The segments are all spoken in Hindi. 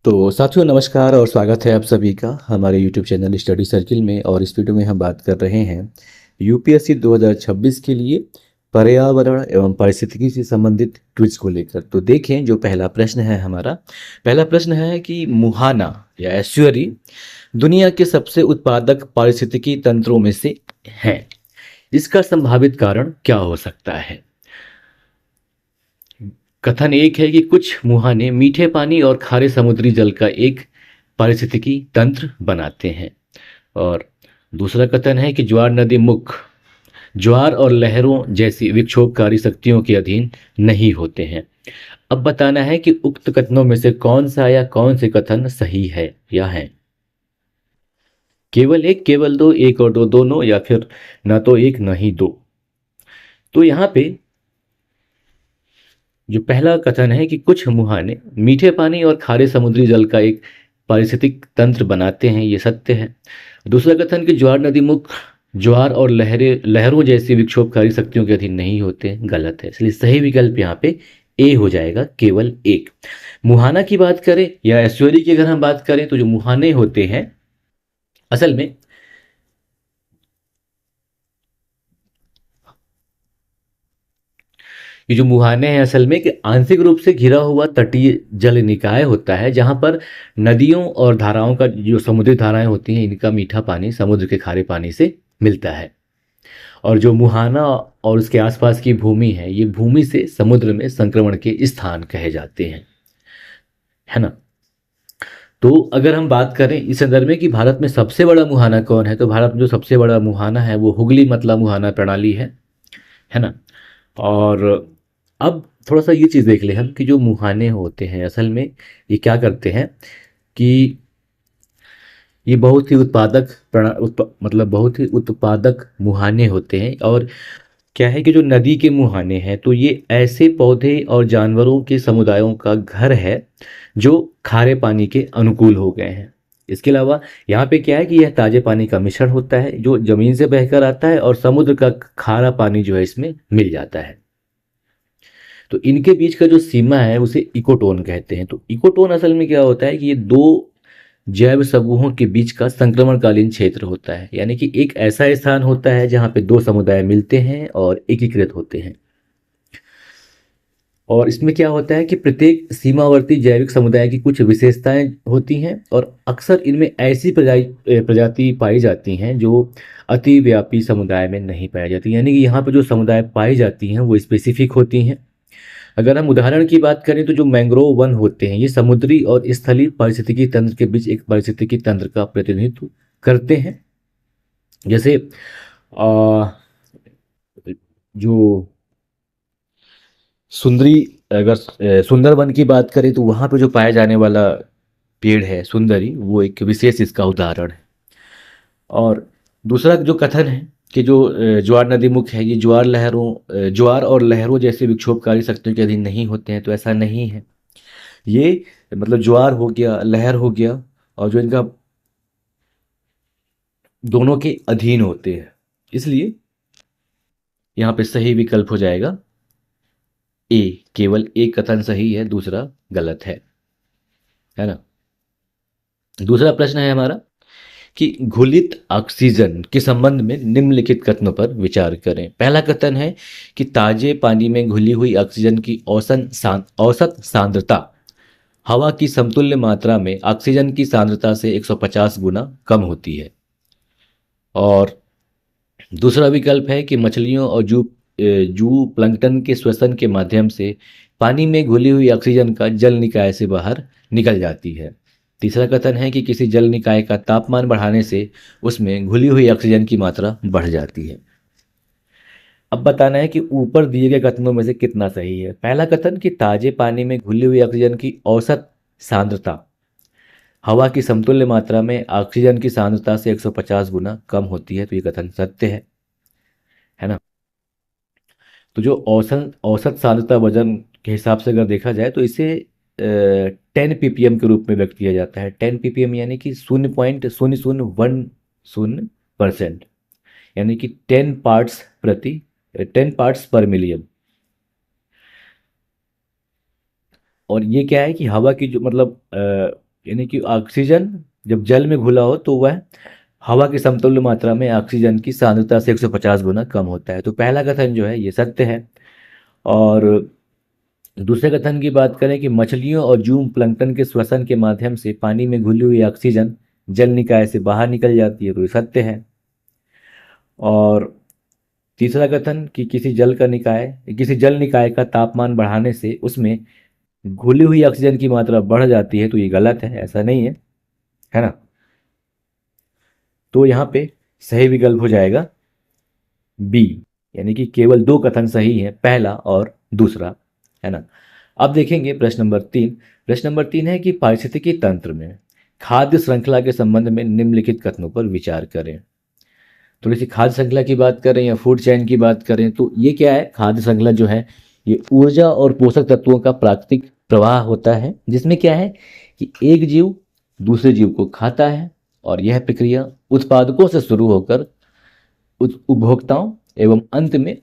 तो साथियों नमस्कार और स्वागत है आप सभी का हमारे YouTube चैनल स्टडी सर्किल में। और इस वीडियो में हम बात कर रहे हैं यूपीएससी 2026 के लिए पर्यावरण एवं पारिस्थितिकी से संबंधित क्विज को लेकर। तो देखें, जो पहला प्रश्न है हमारा, पहला प्रश्न है कि मुहाना या एस्चुअरी दुनिया के सबसे उत्पादक पारिस्थितिकी तंत्रों में से है। इसका संभावित कारण क्या हो सकता है? कथन एक है कि कुछ मुहाने मीठे पानी और खारे समुद्री जल का एक पारिस्थितिकी तंत्र बनाते हैं। और दूसरा कथन है कि ज्वार नदी मुख ज्वार और लहरों जैसी विक्षोभकारी शक्तियों के अधीन नहीं होते हैं। अब बताना है कि उक्त कथनों में से कौन सा या कौन से कथन सही है या है। केवल एक, केवल दो, एक और दो, दोनों, या फिर ना तो एक ना ही दो। तो यहाँ पे जो पहला कथन है कि कुछ मुहाने मीठे पानी और खारे समुद्री जल का एक पारिस्थितिक तंत्र बनाते हैं, ये सत्य है। दूसरा कथन कि ज्वार नदी मुख ज्वार और लहरों जैसी विक्षोभकारी शक्तियों के अधीन नहीं होते, गलत है। इसलिए सही विकल्प यहाँ पे ए हो जाएगा, केवल एक। मुहाना की बात करें या एस्चुअरी की अगर हम बात करें, तो जो मुहाने होते हैं असल में ये जो मुहाने हैं असल में कि आंशिक रूप से घिरा हुआ तटीय जल निकाय होता है, जहां पर नदियों और धाराओं का जो समुद्री धाराएं होती हैं, इनका मीठा पानी समुद्र के खारे पानी से मिलता है। और जो मुहाना और उसके आसपास की भूमि है, ये भूमि से समुद्र में संक्रमण के स्थान कहे जाते हैं, है ना। तो अगर हम बात करें इस संदर्भ में कि भारत में सबसे बड़ा मुहाना कौन है, तो भारत में जो सबसे बड़ा मुहाना है वो हुगली मतला मुहाना प्रणाली है ना। और अब थोड़ा सा ये चीज़ देख ले हम कि जो मुहाने होते हैं असल में ये क्या करते हैं कि ये बहुत ही मतलब बहुत ही उत्पादक मुहाने होते हैं। और क्या है कि जो नदी के मुहाने हैं, तो ये ऐसे पौधे और जानवरों के समुदायों का घर है जो खारे पानी के अनुकूल हो गए हैं। इसके अलावा यहाँ पे क्या है कि यह ताजे पानी का मिश्रण होता है जो जमीन से बहकर आता है, और समुद्र का खारा पानी जो है इसमें मिल जाता है। तो इनके बीच का जो सीमा है उसे इकोटोन कहते हैं। तो इकोटोन असल में क्या होता है कि ये दो जैव समूहों के बीच का संक्रमणकालीन क्षेत्र होता है, यानी कि एक ऐसा स्थान होता है जहां पे दो समुदाय मिलते हैं और एकीकृत होते हैं। और इसमें क्या होता है कि प्रत्येक सीमावर्ती जैविक समुदाय की कुछ विशेषताएं होती हैं, और अक्सर इनमें ऐसी प्रजाति पाई जाती हैं जो अतिव्यापी समुदाय में नहीं पाई जाती, यानी कि यहाँ पर जो समुदाय पाई जाती हैं वो स्पेसिफिक होती हैं। अगर हम उदाहरण की बात करें तो जो मैंग्रोव वन होते हैं, ये समुद्री और स्थलीय पारिस्थितिकी तंत्र के बीच एक पारिस्थितिकी तंत्र का प्रतिनिधित्व करते हैं। जैसे आ, जो सुंदरी अगर सुंदरवन की बात करें तो वहाँ पे जो पाया जाने वाला पेड़ है सुंदरी, वो एक विशेष इसका उदाहरण है। और दूसरा जो कथन है कि जो ज्वार नदी मुख है, ये ज्वार और लहरों जैसे विक्षोभकारी शक्तियों के अधीन नहीं होते हैं, तो ऐसा नहीं है। ये मतलब ज्वार हो गया, लहर हो गया, और जो इनका दोनों के अधीन होते हैं, इसलिए यहाँ पे सही विकल्प हो जाएगा ए। केवल एक कथन सही है, दूसरा गलत है ना। दूसरा प्रश्न है हमारा कि घुलित ऑक्सीजन के संबंध में निम्नलिखित कथनों पर विचार करें। पहला कथन है कि ताजे पानी में घुली हुई ऑक्सीजन की औसत सांद्रता हवा की समतुल्य मात्रा में ऑक्सीजन की सांद्रता से 150 गुना कम होती है। और दूसरा विकल्प है कि मछलियों और जू प्लैंकटन के श्वसन के माध्यम से पानी में घुली हुई ऑक्सीजन का जल निकाय से बाहर निकल जाती है। तीसरा कथन है कि किसी जल निकाय का तापमान बढ़ाने से उसमें घुली हुई ऑक्सीजन की मात्रा बढ़ जाती है। अब बताना है कि ऊपर दिए गए कथनों में से कितना सही है। पहला कथन कि ताजे पानी में घुली हुई ऑक्सीजन की औसत सांद्रता हवा की समतुल्य मात्रा में ऑक्सीजन की सांद्रता से 150 गुना कम होती है, तो ये कथन सत्य है ना। तो जो औसत औसत सांद्रता वजन के हिसाब से अगर देखा जाए तो इसे 10 ppm के रूप में व्यक्त किया जाता है। 10 ppm यानी कि 0.0010%, यानी कि 10 पार्ट्स पर मिलियन। और ये क्या है कि हवा की जो मतलब यानी कि ऑक्सीजन जब जल में घुला हो तो वह हवा की समतुल्य मात्रा में ऑक्सीजन की सांद्रता से 150 गुना कम होता है। तो पहला कथन जो है ये सत्य है। और दूसरे कथन की बात करें कि मछलियों और जूम प्लैंक्टन के श्वसन के माध्यम से पानी में घुली हुई ऑक्सीजन जल निकाय से बाहर निकल जाती है, तो ये सत्य है। और तीसरा कथन कि किसी जल निकाय का तापमान बढ़ाने से उसमें घुली हुई ऑक्सीजन की मात्रा बढ़ जाती है, तो ये गलत है, ऐसा नहीं है ना। तो यहाँ पे सही विकल्प हो जाएगा बी, यानी कि केवल दो कथन सही है, पहला और दूसरा, है ना। अब देखेंगे प्रश्न नंबर 3 है कि पारिस्थितिकी तंत्र में खाद्य श्रृंखला के संबंध में निम्नलिखित कथनों पर विचार करें। थोड़ी सी खाद्य श्रृंखला की बात करें या फूड चेन की बात करें तो ये क्या है, खाद्य श्रृंखला जो है ये ऊर्जा और पोषक तत्वों का प्राकृतिक प्रवाह होता है, जिसमें क्या है कि एक जीव दूसरे जीव को खाता है और यह प्रक्रिया उत्पादकों से शुरू होकर उपभोक्ताओं एवं अंत में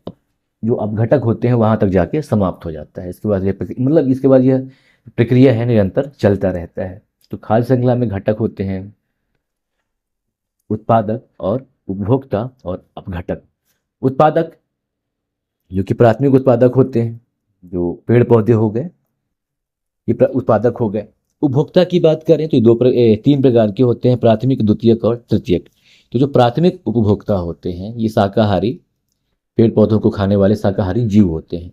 जो अपघटक होते हैं वहां तक जाके समाप्त हो जाता है। इसके बाद इसके बाद यह प्रक्रिया है निरंतर चलता रहता है। तो खाद्य श्रृंखला में घटक होते हैं उत्पादक और उपभोक्ता और अपघटक। उत्पादक जो कि प्राथमिक उत्पादक होते हैं, जो पेड़ पौधे हो गए, ये उत्पादक हो गए। उपभोक्ता की बात करें तो ये 3 प्रकार के होते हैं, प्राथमिक, द्वितीयक और तृतीयक। तो जो प्राथमिक उपभोक्ता होते हैं ये शाकाहारी, पेड़ पौधों को खाने वाले शाकाहारी जीव होते हैं।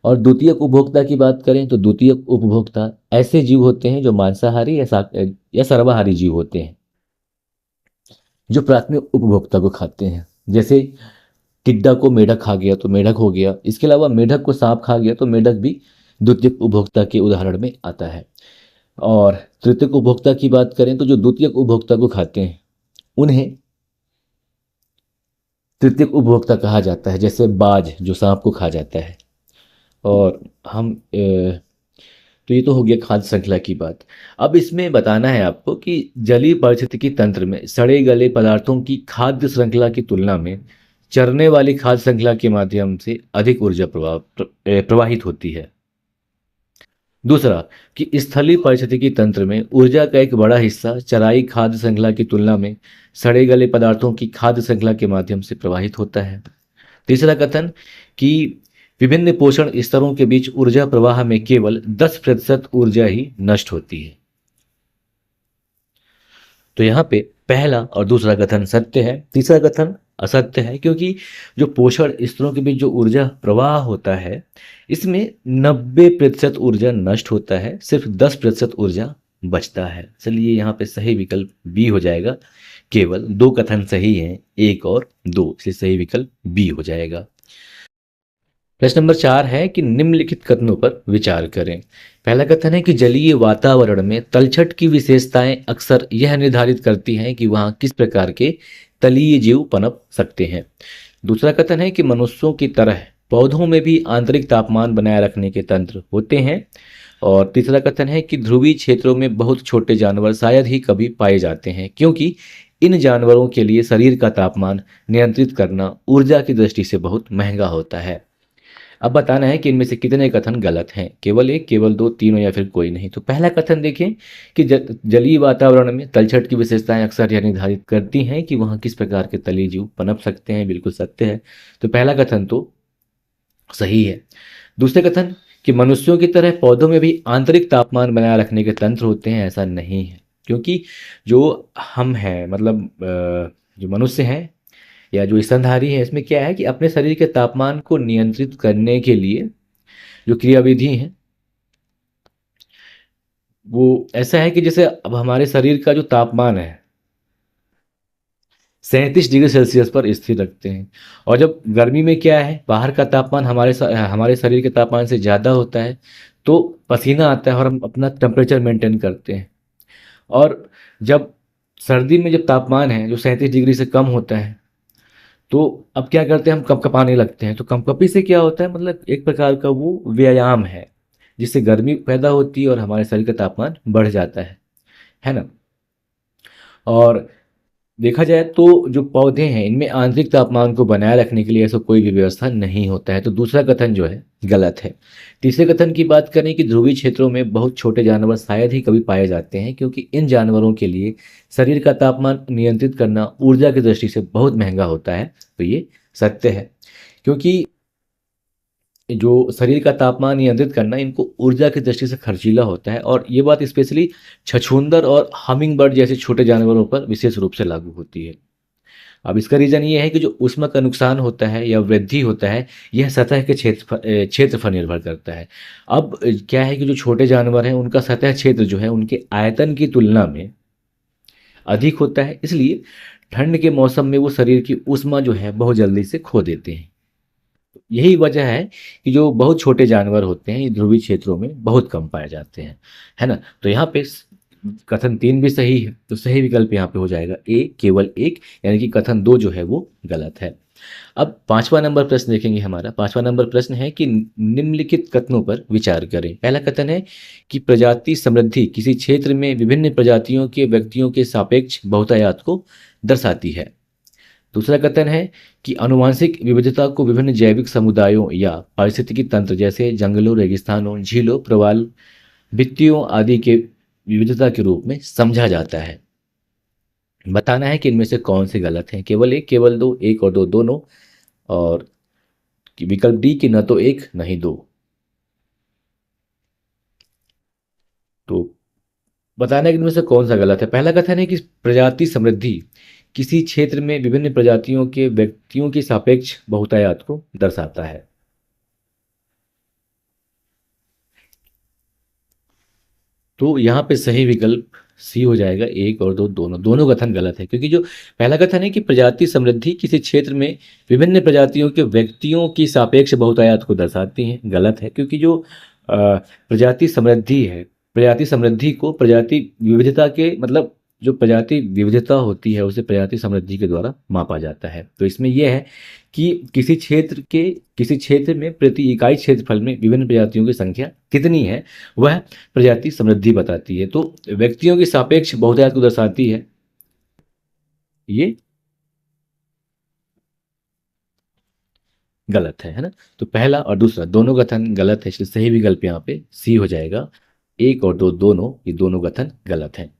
और द्वितीयक उपभोक्ता की बात करें तो द्वितीयक उपभोक्ता ऐसे जीव होते हैं जो मांसाहारी या सर्वाहारी जीव होते हैं, जो प्राथमिक उपभोक्ता को खाते हैं। जैसे टिड्डा को मेढक खा गया तो मेढक हो गया, इसके अलावा मेढक को सांप खा गया तो मेढक भी द्वितीयक उपभोक्ता के उदाहरण में आता है। और तृतीयक उपभोक्ता की बात करें तो जो द्वितीयक उपभोक्ता को खाते हैं उन्हें तृतीयक उपभोक्ता कहा जाता है, जैसे बाज जो सांप को खा जाता है। और तो ये तो हो गया खाद्य श्रृंखला की बात। अब इसमें बताना है आपको कि जलीय पारिस्थितिकी तंत्र में सड़े गले पदार्थों की खाद्य श्रृंखला की तुलना में चरने वाली खाद्य श्रृंखला के माध्यम से अधिक ऊर्जा प्रवाहित होती है। दूसरा कि स्थलीय पारिस्थितिकी तंत्र में ऊर्जा का एक बड़ा हिस्सा चराई खाद्य श्रृंखला की तुलना में सड़े गले पदार्थों की खाद्य श्रृंखला के माध्यम से प्रवाहित होता है। तीसरा कथन कि विभिन्न पोषण स्तरों के बीच ऊर्जा प्रवाह में केवल 10% ऊर्जा ही नष्ट होती है। तो यहाँ पे पहला और दूसरा कथन सत्य है, तीसरा कथन असत्य है, क्योंकि जो पोषण स्तरों के बीच जो ऊर्जा प्रवाह होता है इसमें 90% ऊर्जा नष्ट होता है, सिर्फ 10% ऊर्जा बचता है। चलिए यहाँ पे सही विकल्प बी हो जाएगा। केवल दो कथन सही हैं, 1 और 2, इसलिए सही विकल्प बी हो जाएगा। प्रश्न नंबर 4 है कि निम्नलिखित कथनों पर विचार करें। पहला कथन है कि जलीय वातावरण में तलछट की विशेषताएं अक्सर यह निर्धारित करती हैं कि वहां किस प्रकार के तलीय जीव पनप सकते हैं। दूसरा कथन है कि मनुष्यों की तरह पौधों में भी आंतरिक तापमान बनाए रखने के तंत्र होते हैं। और तीसरा कथन है कि ध्रुवीय क्षेत्रों में बहुत छोटे जानवर शायद ही कभी पाए जाते हैं, क्योंकि इन जानवरों के लिए शरीर का तापमान नियंत्रित करना ऊर्जा की दृष्टि से बहुत महंगा होता है। अब बताना है कि इनमें से कितने कथन गलत हैं, केवल 1, केवल 2, तीनों या फिर कोई नहीं। तो पहला कथन देखें कि जलीय वातावरण में तलछट की विशेषताएं अक्सर यह निर्धारित करती हैं कि वहां किस प्रकार के तलीय जीव पनप सकते हैं, बिल्कुल सत्य है। तो पहला कथन तो सही है। दूसरे कथन कि मनुष्यों की तरह पौधों में भी आंतरिक तापमान बनाए रखने के तंत्र होते हैं, ऐसा नहीं है, क्योंकि जो हम हैं मतलब जो मनुष्य हैं या जो स्तनधारी है इसमें क्या है कि अपने शरीर के तापमान को नियंत्रित करने के लिए जो क्रियाविधि है वो ऐसा है कि जैसे अब हमारे शरीर का जो तापमान है 37 डिग्री सेल्सियस पर स्थिर रखते हैं, और जब गर्मी में क्या है बाहर का तापमान हमारे शरीर के तापमान से ज़्यादा होता है तो पसीना आता है और हम अपना टेम्परेचर मेंटेन करते हैं। और जब सर्दी में जब तापमान है जो 37 डिग्री से कम होता है तो अब क्या करते हैं हम कपकपाने लगते हैं। तो कपकपी से क्या होता है, मतलब एक प्रकार का वो व्यायाम है जिससे गर्मी पैदा होती है और हमारे शरीर का तापमान बढ़ जाता है ना। और देखा जाए तो जो पौधे हैं इनमें आंतरिक तापमान को बनाए रखने के लिए ऐसा कोई भी व्यवस्था नहीं होता है, तो दूसरा कथन जो है गलत है। तीसरे कथन की बात करें कि ध्रुवीय क्षेत्रों में बहुत छोटे जानवर शायद ही कभी पाए जाते हैं, क्योंकि इन जानवरों के लिए शरीर का तापमान नियंत्रित करना ऊर्जा की दृष्टि से बहुत महंगा होता है। तो ये सत्य है, क्योंकि जो शरीर का तापमान नियंत्रित करना इनको ऊर्जा की दृष्टि से खर्चीला होता है, और ये बात स्पेशली छछूंदर और हमिंग बर्ड जैसे छोटे जानवरों पर विशेष रूप से लागू होती है। अब इसका रीज़न ये है कि जो ऊष्मा का नुकसान होता है या वृद्धि होता है, यह सतह के क्षेत्र पर निर्भर करता है। अब क्या है कि जो छोटे जानवर हैं उनका सतह क्षेत्र जो है उनके आयतन की तुलना में अधिक होता है, इसलिए ठंड के मौसम में वो शरीर की ऊष्मा जो है बहुत जल्दी से खो देते हैं। यही वजह है कि जो बहुत छोटे जानवर होते हैं ये ध्रुवीय क्षेत्रों में बहुत कम पाए जाते हैं, है ना? तो यहाँ पे कथन 3 भी सही है, तो सही विकल्प यहाँ पे हो जाएगा ए, केवल एक, यानी कि कथन 2 जो है वो गलत है। अब 5वां नंबर प्रश्न देखेंगे हमारा। 5वां नंबर प्रश्न है कि निम्नलिखित कथनों पर विचार करें। पहला कथन है कि प्रजाति समृद्धि किसी क्षेत्र में विभिन्न प्रजातियों के व्यक्तियों के सापेक्ष बहुतायात को दर्शाती है। दूसरा कथन है कि आनुवंशिक विविधता को विभिन्न जैविक समुदायों या पारिस्थितिकी तंत्र जैसे जंगलों, रेगिस्तानों, झीलों, प्रवाल भित्तियों आदि के विविधता के रूप में समझा जाता है। बताना है कि इनमें से कौन से गलत हैं। केवल एक, केवल दो, एक और दो दोनों, और विकल्प डी कि न तो एक न ही दो। तो बताना है कि इनमें से कौन सा गलत है। पहला कथन है कि प्रजाति समृद्धि किसी क्षेत्र में विभिन्न प्रजातियों के व्यक्तियों की सापेक्ष बहुतायात को दर्शाता है। तो यहाँ पे सही विकल्प सी हो जाएगा, एक और दो दोनों। दोनों कथन गलत है, क्योंकि जो पहला कथन है कि प्रजाति समृद्धि किसी क्षेत्र में विभिन्न प्रजातियों के व्यक्तियों की सापेक्ष बहुतायात को दर्शाती है, गलत है। क्योंकि जो प्रजाति समृद्धि है, प्रजाति समृद्धि को प्रजाति विविधता के मतलब जो प्रजाति विविधता होती है उसे प्रजाति समृद्धि के द्वारा मापा जाता है। तो इसमें यह है कि किसी क्षेत्र में प्रति इकाई क्षेत्रफल में विभिन्न प्रजातियों की संख्या कितनी है, वह प्रजाति समृद्धि बताती है। तो व्यक्तियों की सापेक्ष बहुतायत को दर्शाती है, ये गलत है ना? तो पहला और दूसरा दोनों कथन गलत है, इसलिए सही विकल्प यहाँ पे सी हो जाएगा। एक और दो दोनों, ये दोनों कथन गलत हैं।